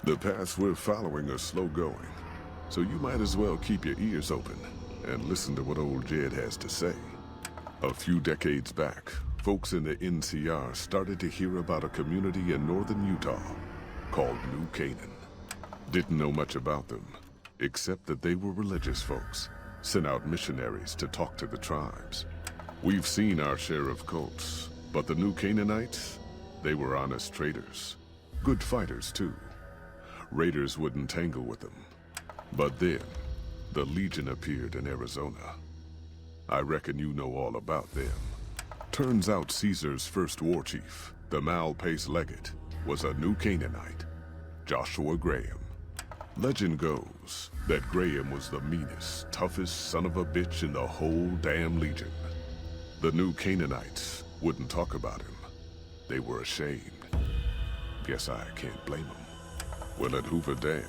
The paths we're following are slow going, so you might as well keep your ears open and listen to what old Jed has to say. A few decades back, folks in the NCR started to hear about a community in northern Utah called New Canaan. Didn't know much about them, except that they were religious folks, sent out missionaries to talk to the tribes. We've seen our share of cults, but the New Canaanites, they were honest traders. Good fighters, too. Raiders wouldn't tangle with them. But then, the Legion appeared in Arizona. I reckon you know all about them. Turns out Caesar's first war chief, the Mal-Pace Legate, was a New Canaanite, Joshua Graham. Legend goes that Graham was the meanest, toughest son of a bitch in the whole damn Legion. The New Canaanites wouldn't talk about him. They were ashamed. Guess I can't blame them. Well, at Hoover Dam,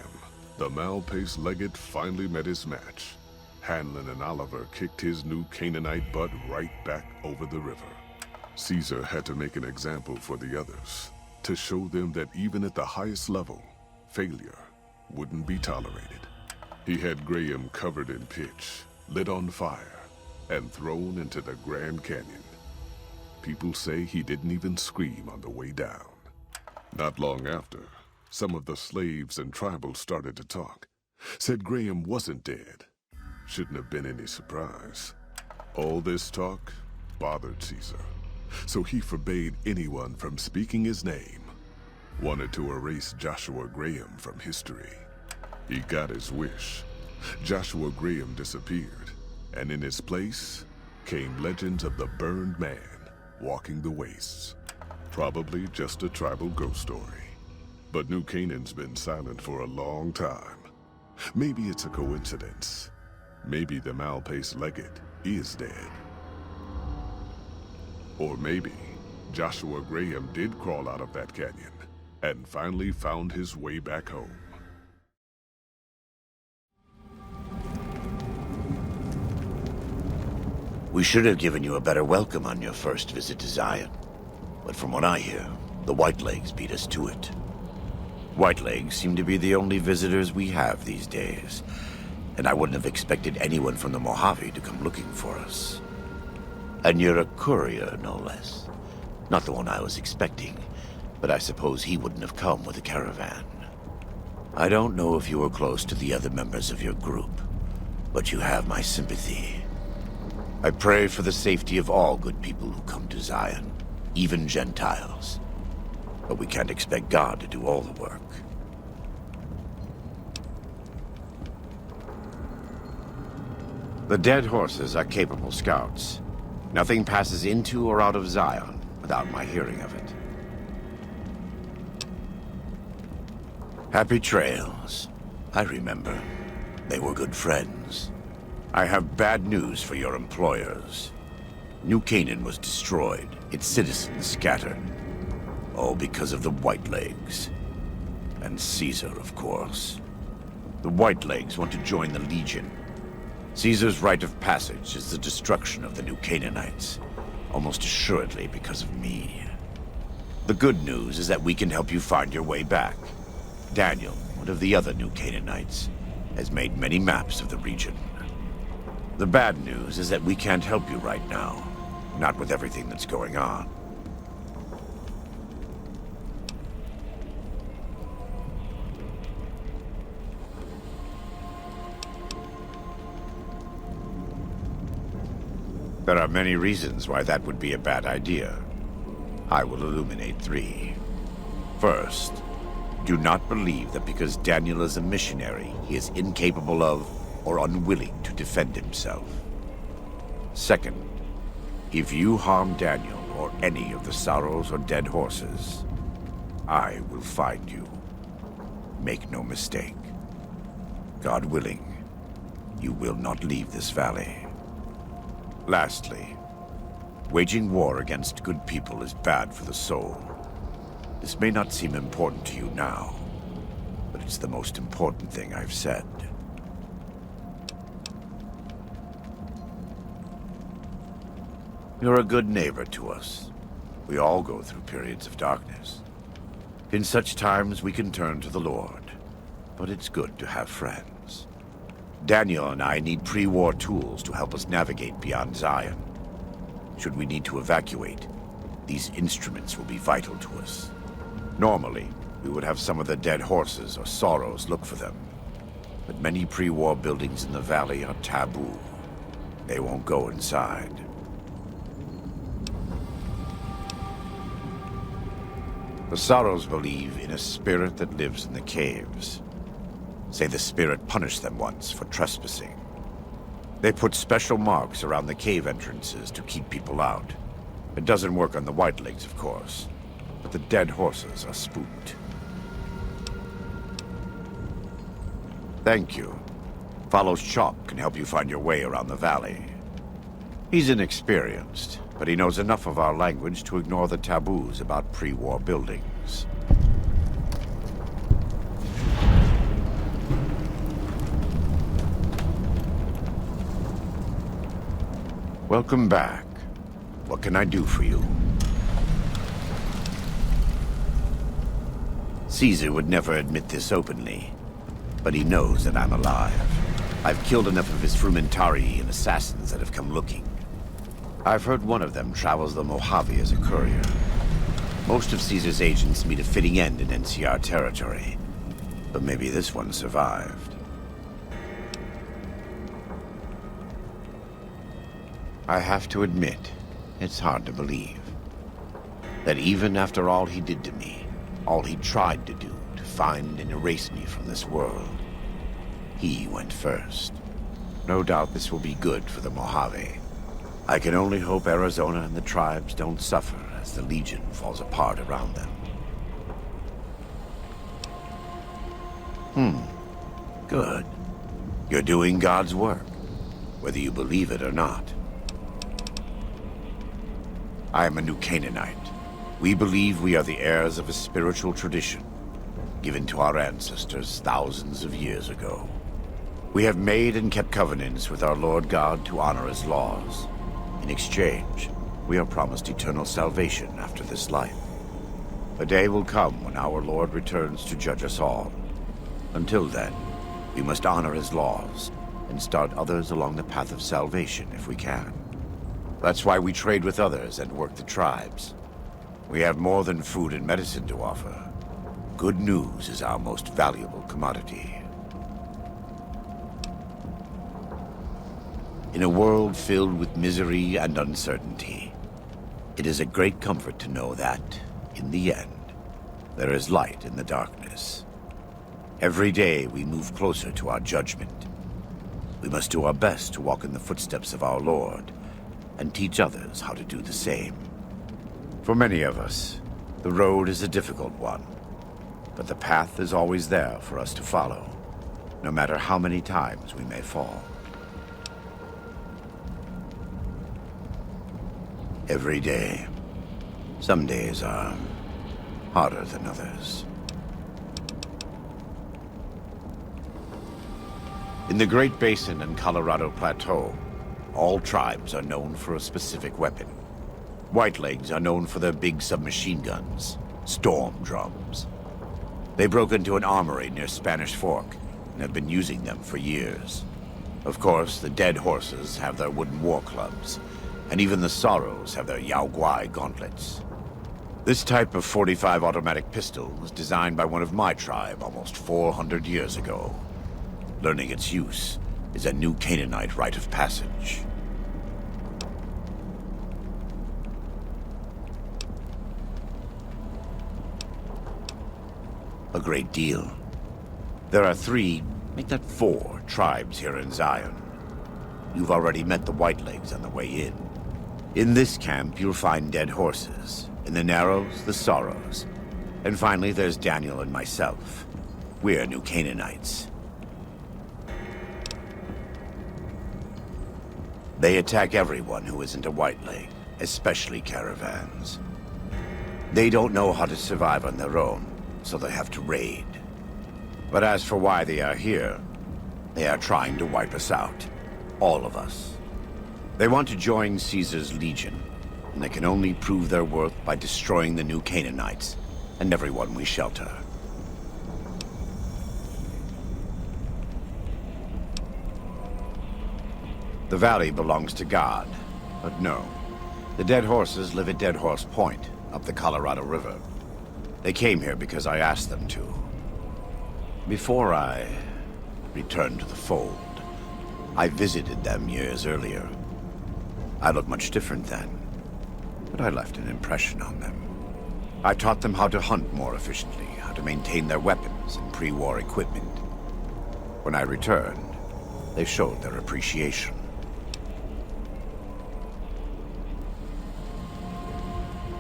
the Mal-Pace Legate finally met his match. Hanlon and Oliver kicked his New Canaanite butt right back over the river. Caesar had to make an example for the others, to show them that even at the highest level, failure wouldn't be tolerated. He had Graham covered in pitch, lit on fire, and thrown into the Grand Canyon. People say he didn't even scream on the way down. Not long after, some of the slaves and tribals started to talk. Said Graham wasn't dead. Shouldn't have been any surprise. All this talk bothered Caesar, so he forbade anyone from speaking his name. Wanted to erase Joshua Graham from history. He got his wish. Joshua Graham disappeared, and in his place came legends of the burned man walking the wastes. Probably just a tribal ghost story. But New Canaan's been silent for a long time. Maybe it's a coincidence. Maybe the Mal-Pace Legate is dead. Or maybe Joshua Graham did crawl out of that canyon and finally found his way back home. We should have given you a better welcome on your first visit to Zion. But from what I hear, the Whitelegs beat us to it. Whitelegs seem to be the only visitors we have these days, and I wouldn't have expected anyone from the Mojave to come looking for us. And you're a courier, no less. Not the one I was expecting, but I suppose he wouldn't have come with a caravan. I don't know if you were close to the other members of your group, but you have my sympathy. I pray for the safety of all good people who come to Zion, even Gentiles. But we can't expect God to do all the work. The dead horses are capable scouts. Nothing passes into or out of Zion without my hearing of it. Happy trails. I remember. They were good friends. I have bad news for your employers. New Canaan was destroyed, its citizens scattered. All because of the Whitelegs. And Caesar, of course. The Whitelegs want to join the Legion. Caesar's rite of passage is the destruction of the New Canaanites, almost assuredly because of me. The good news is that we can help you find your way back. Daniel, one of the other New Canaanites, has made many maps of the region. The bad news is that we can't help you right now, not with everything that's going on. There are many reasons why that would be a bad idea. I will illuminate 3. First, do not believe that because Daniel is a missionary, he is incapable of or unwilling to defend himself. Second, if you harm Daniel or any of the sorrows or dead horses, I will find you. Make no mistake. God willing, you will not leave this valley. Lastly, waging war against good people is bad for the soul. This may not seem important to you now, but it's the most important thing I've said. You're a good neighbor to us. We all go through periods of darkness. In such times, we can turn to the Lord. But it's good to have friends. Daniel and I need pre-war tools to help us navigate beyond Zion. Should we need to evacuate, these instruments will be vital to us. Normally, we would have some of the dead horses or sorrows look for them. But many pre-war buildings in the valley are taboo. They won't go inside. The sorrows believe in a spirit that lives in the caves. Say the spirit punished them once for trespassing. They put special marks around the cave entrances to keep people out. It doesn't work on the Whitelegs, of course, but the dead horses are spooked. Thank you. Follow's Chalk can help you find your way around the valley. He's inexperienced, but he knows enough of our language to ignore the taboos about pre-war buildings. Welcome back. What can I do for you? Caesar would never admit this openly, but he knows that I'm alive. I've killed enough of his frumentari and assassins that have come looking. I've heard one of them travels the Mojave as a courier. Most of Caesar's agents meet a fitting end in NCR territory, but maybe this one survived. I have to admit, it's hard to believe that even after all he did to me, all he tried to do to find and erase me from this world, he went first. No doubt this will be good for the Mojave. I can only hope Arizona and the tribes don't suffer as the Legion falls apart around them. Good. You're doing God's work, whether you believe it or not. I am a New Canaanite. We believe we are the heirs of a spiritual tradition, given to our ancestors thousands of years ago. We have made and kept covenants with our Lord God to honor his laws. In exchange, we are promised eternal salvation after this life. A day will come when our Lord returns to judge us all. Until then, we must honor his laws and start others along the path of salvation if we can. That's why we trade with others and work the tribes. We have more than food and medicine to offer. Good news is our most valuable commodity. In a world filled with misery and uncertainty, it is a great comfort to know that, in the end, there is light in the darkness. Every day we move closer to our judgment. We must do our best to walk in the footsteps of our Lord and teach others how to do the same. For many of us, the road is a difficult one, but the path is always there for us to follow, no matter how many times we may fall. Every day. Some days are harder than others. In the Great Basin and Colorado Plateau, all tribes are known for a specific weapon. Whitelegs are known for their big submachine guns, storm drums. They broke into an armory near Spanish Fork and have been using them for years. Of course, the dead horses have their wooden war clubs, and even the Sorrows have their Yao Guai gauntlets. This type of .45 automatic pistol was designed by one of my tribe almost 400 years ago. Learning its use is a New Canaanite rite of passage. A great deal. There are 3, make that 4, tribes here in Zion. You've already met the Whitelegs on the way in. In this camp, you'll find dead horses. In the Narrows, the Sorrows. And finally, there's Daniel and myself. We're New Canaanites. They attack everyone who isn't a Whiteleg, especially caravans. They don't know how to survive on their own, so they have to raid. But as for why they are here, they are trying to wipe us out. All of us. They want to join Caesar's Legion, and they can only prove their worth by destroying the New Canaanites and everyone we shelter. The valley belongs to God, but no. The dead horses live at Dead Horse Point, up the Colorado River. They came here because I asked them to. Before I returned to the fold, I visited them years earlier. I looked much different then, but I left an impression on them. I taught them how to hunt more efficiently, how to maintain their weapons and pre-war equipment. When I returned, they showed their appreciation.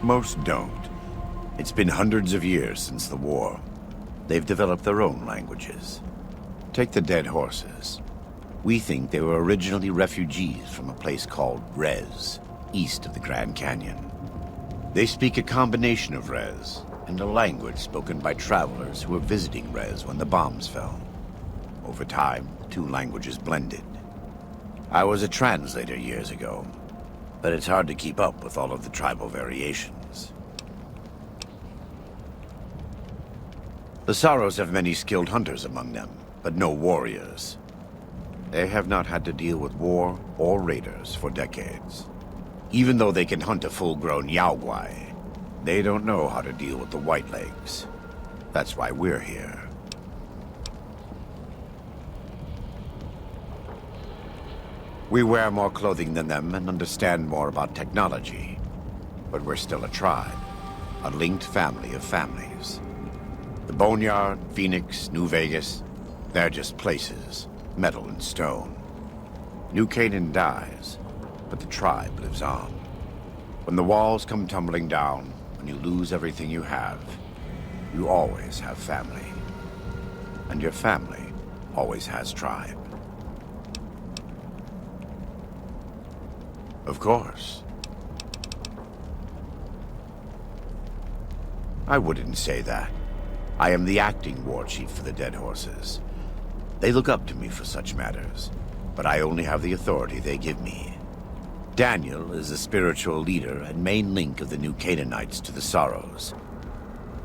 Most don't. It's been hundreds of years since the war. They've developed their own languages. Take the dead horses. We think they were originally refugees from a place called Rez, east of the Grand Canyon. They speak a combination of Rez and a language spoken by travelers who were visiting Rez when the bombs fell. Over time, the two languages blended. I was a translator years ago, but it's hard to keep up with all of the tribal variations. The Sorrows have many skilled hunters among them, but no warriors. They have not had to deal with war or raiders for decades. Even though they can hunt a full-grown Yaoguai, they don't know how to deal with the Whitelegs. That's why we're here. We wear more clothing than them and understand more about technology. But we're still a tribe, a linked family of families. The Boneyard, Phoenix, New Vegas, they're just places, metal and stone. New Canaan dies, but the tribe lives on. When the walls come tumbling down, when you lose everything you always have family. And your family always has tribe. Of course. I wouldn't say that. I am the acting war chief for the Dead Horses. They look up to me for such matters, but I only have the authority they give me. Daniel is the spiritual leader and main link of the New Canaanites to the Sorrows.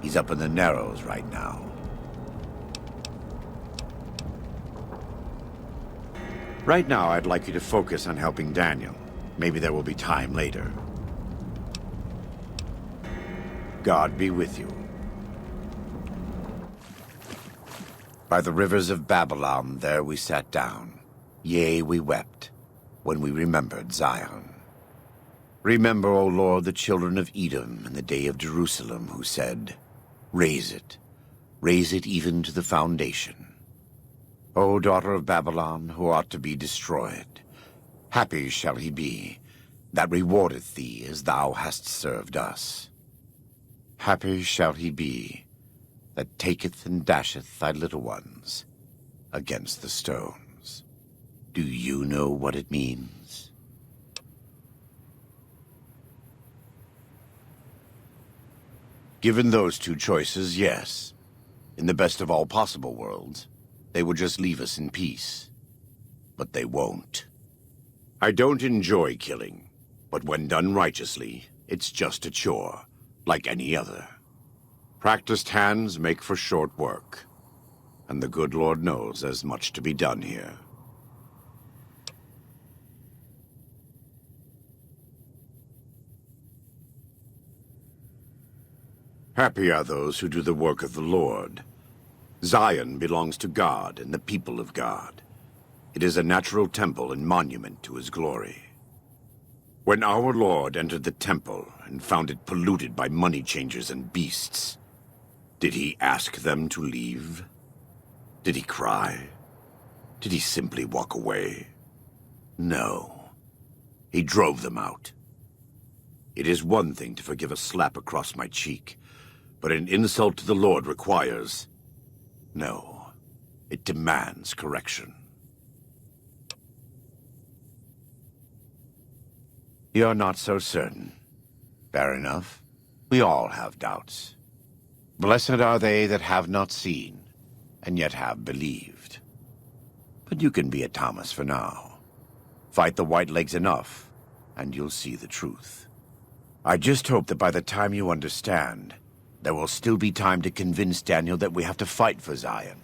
He's up in the Narrows right now. Right now, I'd like you to focus on helping Daniel. Maybe there will be time later. God be with you. By the rivers of Babylon, there we sat down. Yea, we wept, when we remembered Zion. Remember, O Lord, the children of Edom in the day of Jerusalem, who said, raise it even to the foundation. O daughter of Babylon, who ought to be destroyed, happy shall he be, that rewardeth thee as thou hast served us. Happy shall he be, that taketh and dasheth thy little ones against the stones. Do you know what it means? Given those two choices, yes. In the best of all possible worlds, they would just leave us in peace. But they won't. I don't enjoy killing, but when done righteously, it's just a chore, like any other. Practiced hands make for short work, and the good Lord knows there's much to be done here. Happy are those who do the work of the Lord. Zion belongs to God and the people of God. It is a natural temple and monument to his glory. When our Lord entered the temple and found it polluted by money changers and beasts, did he ask them to leave? Did he cry? Did he simply walk away? No. He drove them out. It is one thing to forgive a slap across my cheek, but an insult to the Lord requires... No. It demands correction. You're not so certain. Fair enough. We all have doubts. Blessed are they that have not seen, and yet have believed. But you can be a Thomas for now. Fight the Whitelegs enough, and you'll see the truth. I just hope that by the time you understand, there will still be time to convince Daniel that we have to fight for Zion,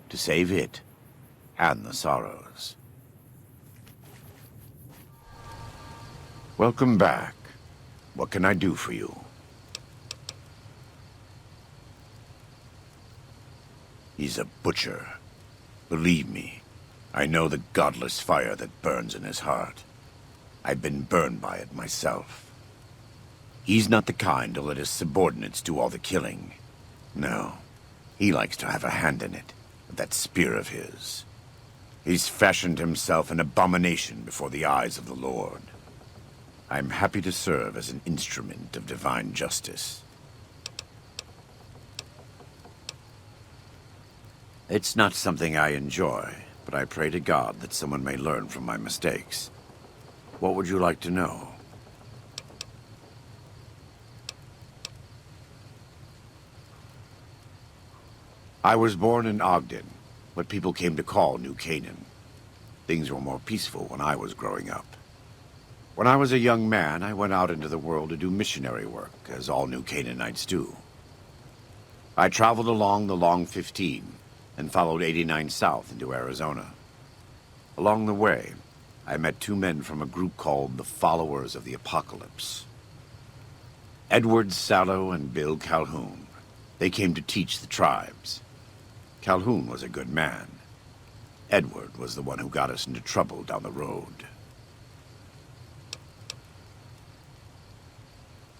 to save it, and the Sorrows. Welcome back. What can I do for you? He's a butcher. Believe me, I know the godless fire that burns in his heart. I've been burned by it myself. He's not the kind to let his subordinates do all the killing. No, he likes to have a hand in it, with that spear of his. He's fashioned himself an abomination before the eyes of the Lord. I'm happy to serve as an instrument of divine justice. It's not something I enjoy, but I pray to God that someone may learn from my mistakes. What would you like to know? I was born in Ogden, what people came to call New Canaan. Things were more peaceful when I was growing up. When I was a young man, I went out into the world to do missionary work, as all New Canaanites do. I traveled along the Long 15 and followed 89 south into Arizona. Along the way, I met two men from a group called the Followers of the Apocalypse. Edward Sallow and Bill Calhoun. They came to teach the tribes. Calhoun was a good man. Edward was the one who got us into trouble down the road.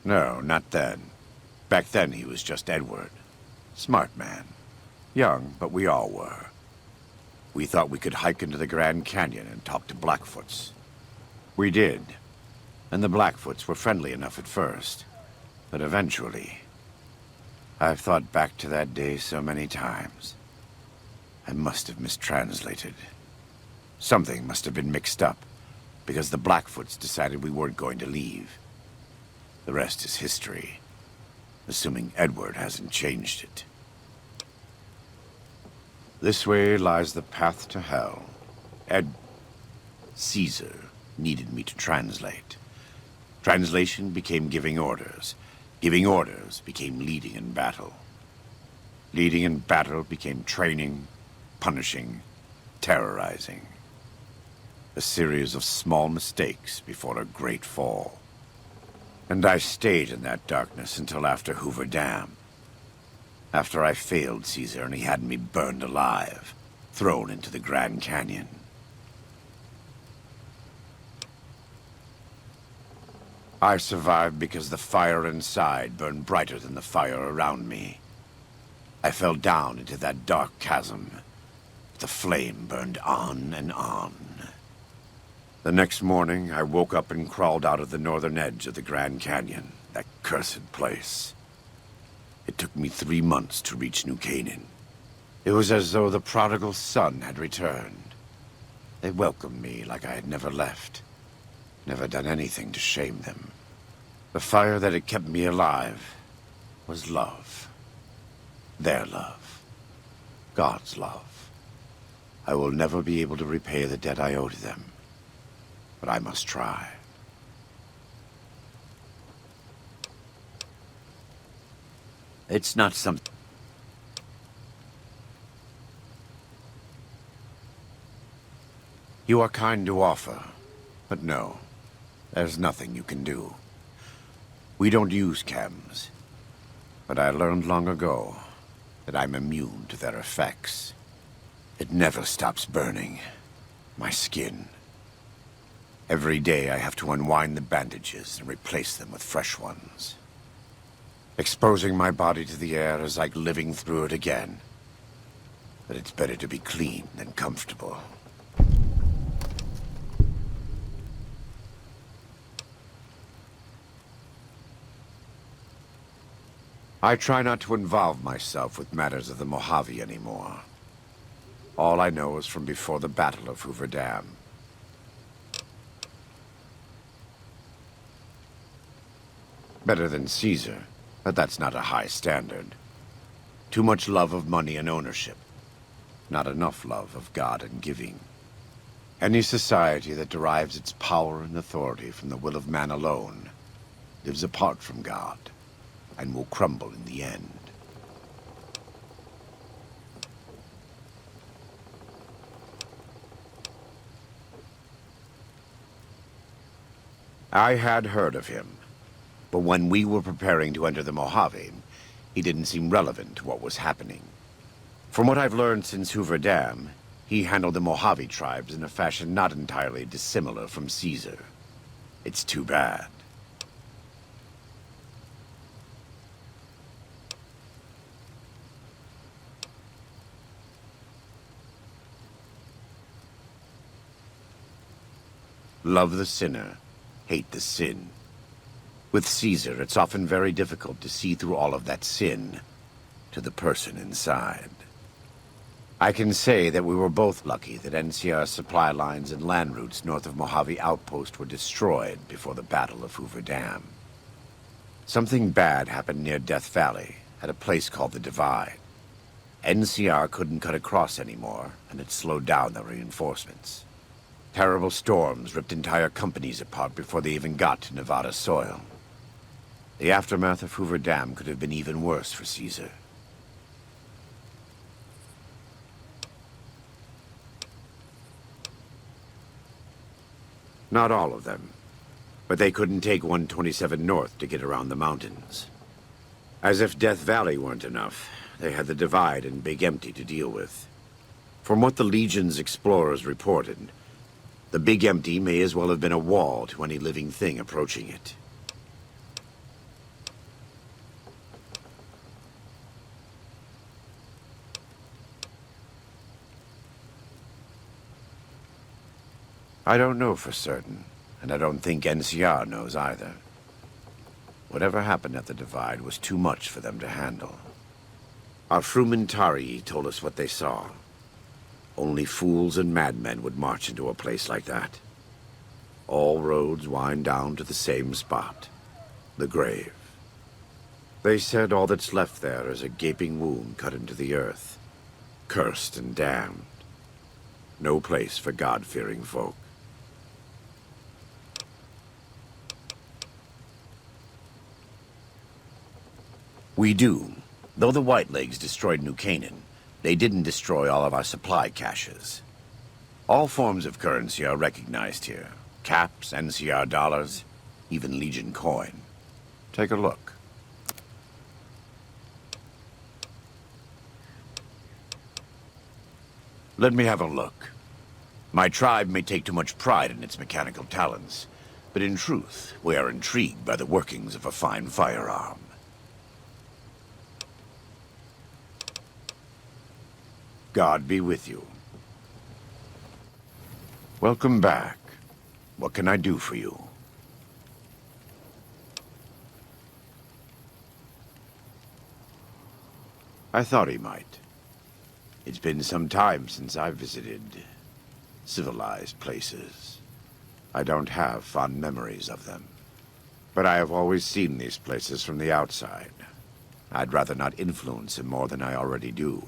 No, not then. Back then he was just Edward. Smart man. Young, but we all were. We thought we could hike into the Grand Canyon and talk to Blackfoots. We did. And the Blackfoots were friendly enough at first. But eventually... I've thought back to that day so many times. I must have mistranslated. Something must have been mixed up, because the Blackfoots decided we weren't going to leave. The rest is history, assuming Edward hasn't changed it. This way lies the path to hell. Caesar needed me to translate. Translation became giving orders. Giving orders became leading in battle. Leading in battle became training, punishing, terrorizing. A series of small mistakes before a great fall. And I stayed in that darkness until after Hoover Dam. After I failed Caesar and he had me burned alive, thrown into the Grand Canyon. I survived because the fire inside burned brighter than the fire around me. I fell down into that dark chasm. The flame burned on and on. The next morning, I woke up and crawled out of the northern edge of the Grand Canyon, that cursed place. It took me 3 months to reach New Canaan. It was as though the prodigal son had returned. They welcomed me like I had never left, never done anything to shame them. The fire that had kept me alive was love. Their love. God's love. I will never be able to repay the debt I owe to them. But I must try. It's not something... You are kind to offer, but no, there's nothing you can do. We don't use chems, but I learned long ago that I'm immune to their effects. It never stops burning. My skin. Every day I have to unwind the bandages and replace them with fresh ones. Exposing my body to the air is like living through it again. But it's better to be clean than comfortable. I try not to involve myself with matters of the Mojave anymore. All I know is from before the Battle of Hoover Dam. Better than Caesar, but that's not a high standard. Too much love of money and ownership. Not enough love of God and giving. Any society that derives its power and authority from the will of man alone lives apart from God. and will crumble in the end. I had heard of him, but when we were preparing to enter the Mojave, he didn't seem relevant to what was happening. From what I've learned since Hoover Dam, he handled the Mojave tribes in a fashion not entirely dissimilar from Caesar. It's too bad. Love the sinner, hate the sin. With Caesar, it's often very difficult to see through all of that sin to the person inside. I can say that we were both lucky that NCR supply lines and land routes north of Mojave Outpost were destroyed before the Battle of Hoover Dam. Something bad happened near Death Valley, at a place called the Divide. NCR couldn't cut across anymore, and it slowed down the reinforcements. Terrible storms ripped entire companies apart before they even got to Nevada soil. The aftermath of Hoover Dam could have been even worse for Caesar. Not all of them, but they couldn't take 127 North to get around the mountains. As if Death Valley weren't enough, they had the Divide and Big Empty to deal with. From what the Legion's explorers reported, the Big Empty may as well have been a wall to any living thing approaching it. I don't know for certain, and I don't think NCR knows either. Whatever happened at the Divide was too much for them to handle. Our Frumentari told us what they saw. Only fools and madmen would march into a place like that. All roads wind down to the same spot, the grave. They said all that's left there is a gaping wound cut into the earth, cursed and damned. No place for God-fearing folk. We do. Though the Whitelegs destroyed New Canaan, they didn't destroy all of our supply caches. All forms of currency are recognized here. Caps, NCR dollars, even Legion coin. Take a look. Let me have a look. My tribe may take too much pride in its mechanical talents, but in truth, we are intrigued by the workings of a fine firearm. God be with you. Welcome back. What can I do for you? I thought he might. It's been some time since I've visited civilized places. I don't have fond memories of them. But I have always seen these places from the outside. I'd rather not influence him more than I already do.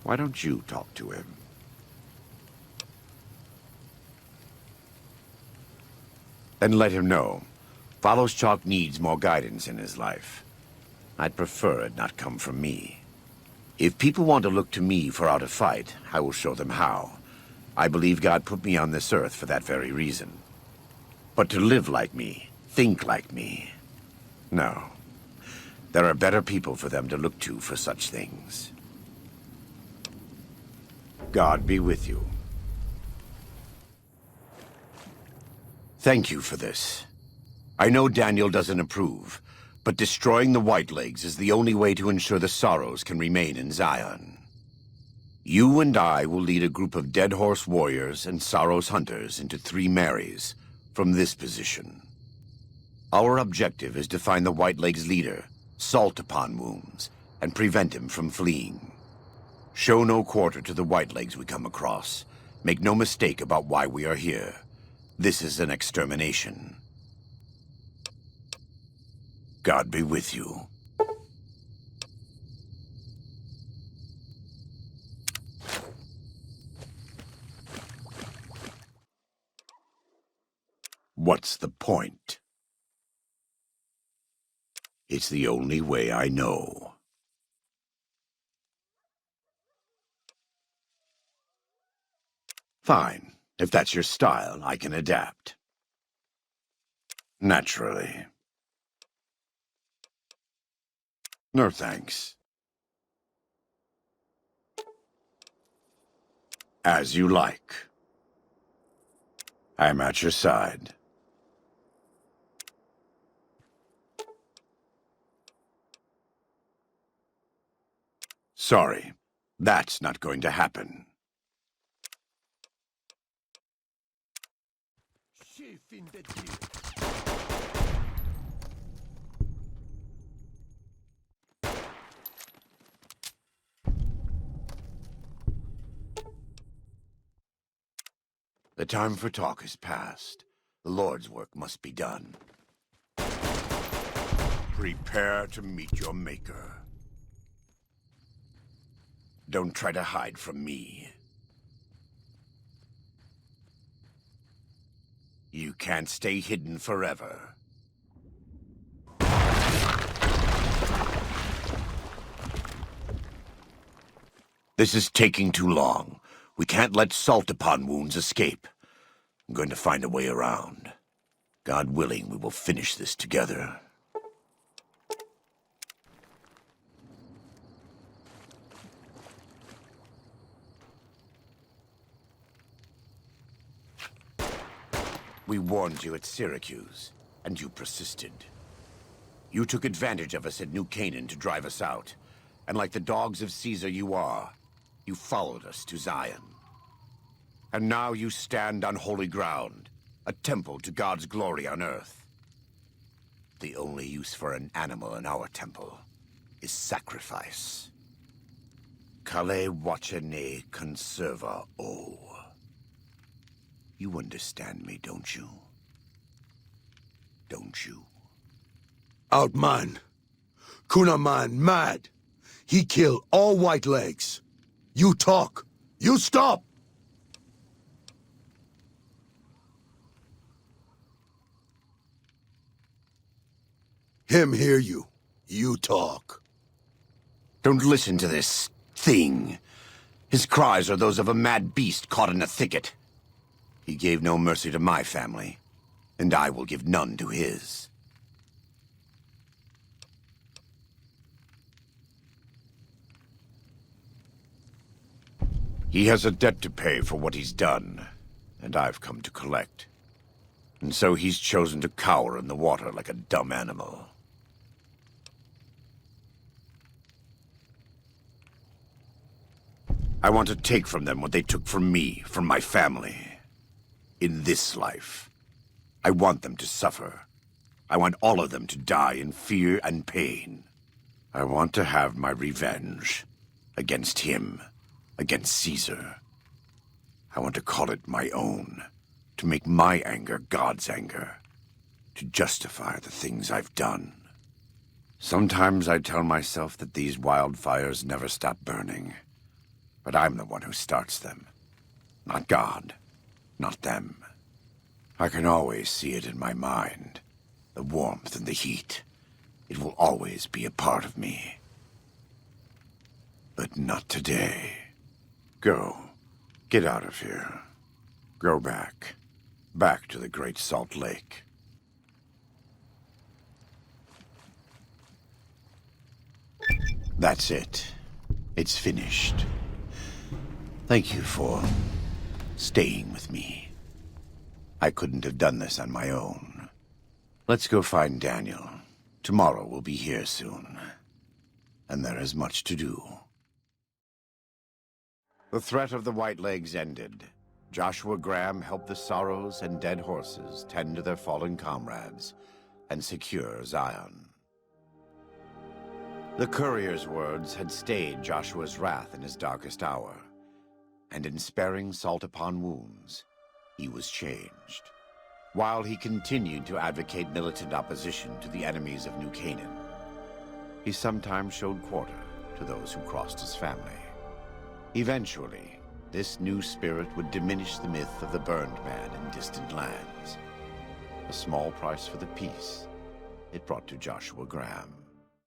Why don't you talk to him? And let him know. Follows Chalk needs more guidance in his life. I'd prefer it not come from me. If people want to look to me for how to fight, I will show them how. I believe God put me on this earth for that very reason. But to live like me, think like me, no. There are better people for them to look to for such things. God be with you. Thank you for this. I know Daniel doesn't approve, but destroying the Whitelegs is the only way to ensure the Sorrows can remain in Zion. You and I will lead a group of Dead Horse warriors and Sorrows hunters into 3 Marys from this position. Our objective is to find the Whitelegs' leader, Salt-Upon-Wounds, and prevent him from fleeing. Show no quarter to the Whitelegs we come across. Make no mistake about why we are here. This is an extermination. God be with you. What's the point? It's the only way I know. Fine. If that's your style, I can adapt. Naturally. No thanks. As you like. I'm at your side. Sorry, that's not going to happen. The time for talk is past. The Lord's work must be done. Prepare to meet your maker. Don't try to hide from me. You can't stay hidden forever. This is taking too long. We can't let Salt-Upon-Wounds escape. I'm going to find a way around. God willing, we will finish this together. We warned you at Syracuse, and you persisted. You took advantage of us at New Canaan to drive us out, and like the dogs of Caesar you are, you followed us to Zion. And now you stand on holy ground, a temple to God's glory on earth. The only use for an animal in our temple is sacrifice. Kale wachane conserva o. You understand me, don't you? Don't you? Outman. Kunaman mad. He kill all white legs. You talk. You stop! Him hear you. You talk. Don't listen to this thing. His cries are those of a mad beast caught in a thicket. He gave no mercy to my family, and I will give none to his. He has a debt to pay for what he's done, and I've come to collect. And so he's chosen to cower in the water like a dumb animal. I want to take from them what they took from me, from my family. In this life, I want them to suffer. I want all of them to die in fear and pain. I want to have my revenge. Against him. Against Caesar. I want to call it my own. To make my anger God's anger. To justify the things I've done. Sometimes I tell myself that these wildfires never stop burning. But I'm the one who starts them. Not God. Not them. I can always see it in my mind. The warmth and the heat. It will always be a part of me. But not today. Go. Get out of here. Go back. Back to the Great Salt Lake. That's it. It's finished. Thank you for staying with me. I couldn't have done this on my own. Let's go find Daniel. Tomorrow we'll be here soon. And there is much to do. The threat of the White Legs ended. Joshua Graham helped the sorrows and dead horses tend to their fallen comrades and secure Zion. The courier's words had stayed Joshua's wrath in his darkest hour. And in sparing Salt-Upon-Wounds, he was changed. While he continued to advocate militant opposition to the enemies of New Canaan, he sometimes showed quarter to those who crossed his family. Eventually, this new spirit would diminish the myth of the burned man in distant lands. A small price for the peace it brought to Joshua Graham.